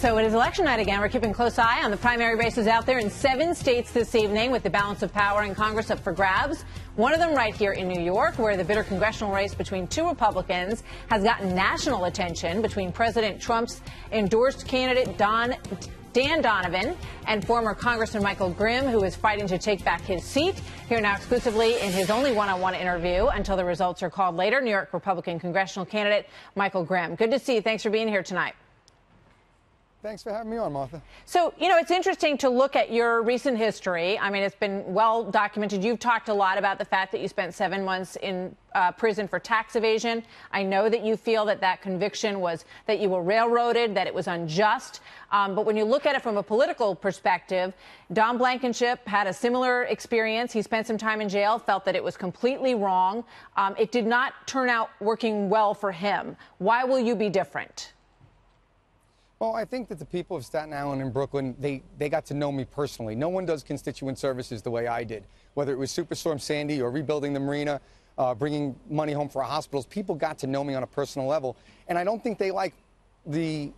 So it is election night again. We're keeping a close eye on the primary races out there in 7 states this evening, with the balance of power in Congress up for grabs. One of them right here in New York, where the bitter congressional race between 2 Republicans has gotten national attention, between President Trump's endorsed candidate Dan Donovan and former Congressman Michael Grimm, who is fighting to take back his seat. Here now exclusively in his only one-on-one interview until the results are called later, New York Republican congressional candidate Michael Grimm. Good to see you. Thanks for being here tonight. Thanks for having me on, Martha. So, it's interesting to look at your recent history. I mean, it's been well documented. You've talked a lot about the fact that you spent 7 months in prison for tax evasion. I know that you feel that conviction was that you were railroaded, that it was unjust. But when you look at it from a political perspective, Don Blankenship had a similar experience. He spent some time in jail, felt that it was completely wrong. It did not turn out working well for him. Why will you be different? Well, I think that the people of Staten Island and Brooklyn, they got to know me personally. No one does constituent services the way I did, whether it was Superstorm Sandy or rebuilding the marina, bringing money home for our hospitals. People got to know me on a personal level, and I don't think they like the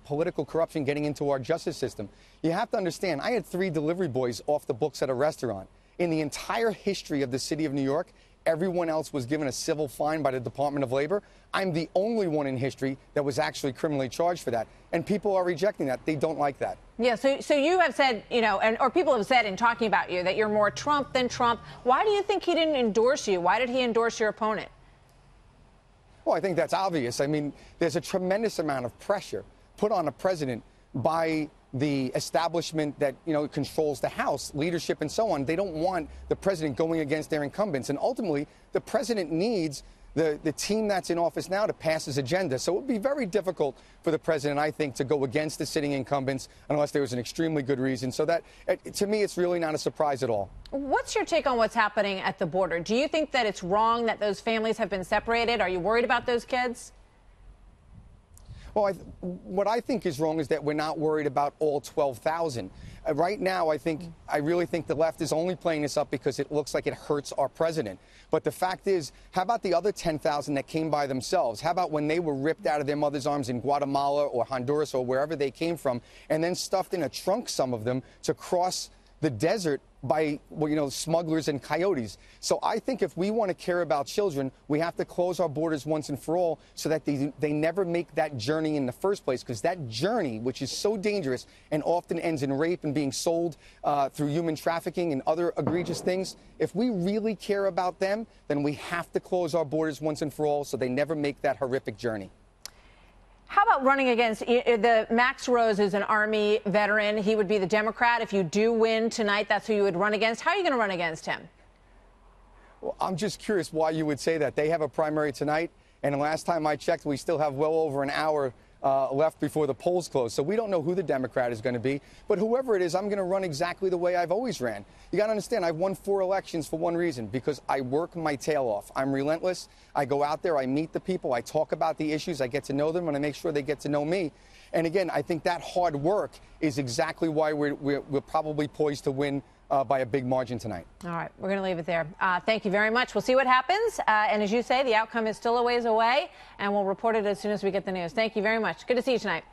political corruption getting into our justice system. You have to understand, I had 3 delivery boys off the books at a restaurant. In the entire history of the city of New York, everyone else was given a civil fine by the Department of Labor. I'm the only one in history that was actually criminally charged for that. And people are rejecting that. They don't like that. Yeah, so you have said, or people have said in talking about you that you're more Trump than Trump. Why do you think he didn't endorse you? Why did he endorse your opponent? Well, I think that's obvious. I mean, there's a tremendous amount of pressure put on a president by the establishment that, controls the House, leadership, and so on. They don't want the president going against their incumbents. And ultimately, the president needs the team that's in office now to pass his agenda. So it would be very difficult for the president, I think, to go against the sitting incumbents unless there was an extremely good reason. So that, to me, it's really not a surprise at all. What's your take on what's happening at the border? Do you think that it's wrong that those families have been separated? Are you worried about those kids? Well, what I think is wrong is that we're not worried about all 12,000. Right now, I really think the left is only playing this up because it looks like it hurts our president. But the fact is, how about the other 10,000 that came by themselves? How about when they were ripped out of their mother's arms in Guatemala or Honduras or wherever they came from, and then stuffed in a trunk, some of them, to cross the desert by, smugglers and coyotes. So I think if we want to care about children, we have to close our borders once and for all so that they never make that journey in the first place, because that journey, which is so dangerous and often ends in rape and being sold through human trafficking and other egregious things, if we really care about them, then we have to close our borders once and for all so they never make that horrific journey. How about running against Max Rose is an Army veteran. He would be the Democrat. If you do win tonight, that's who you would run against. How are you going to run against him? Well, I'm just curious why you would say that. They have a primary tonight, and the last time I checked, we still have well over an hour left before the polls close. So we don't know who the Democrat is going to be. But whoever it is, I'm going to run exactly the way I've always ran. You got to understand, I've won 4 elections for one reason, because I work my tail off. I'm relentless. I go out there, I meet the people, I talk about the issues, I get to know them, and I make sure they get to know me. And again, I think that hard work is exactly why we're probably poised to win by a big margin tonight. All right, we're going to leave it there. Thank you very much. We'll see what happens. And as you say, the outcome is still a ways away, and we'll report it as soon as we get the news. Thank you very much. Good to see you tonight.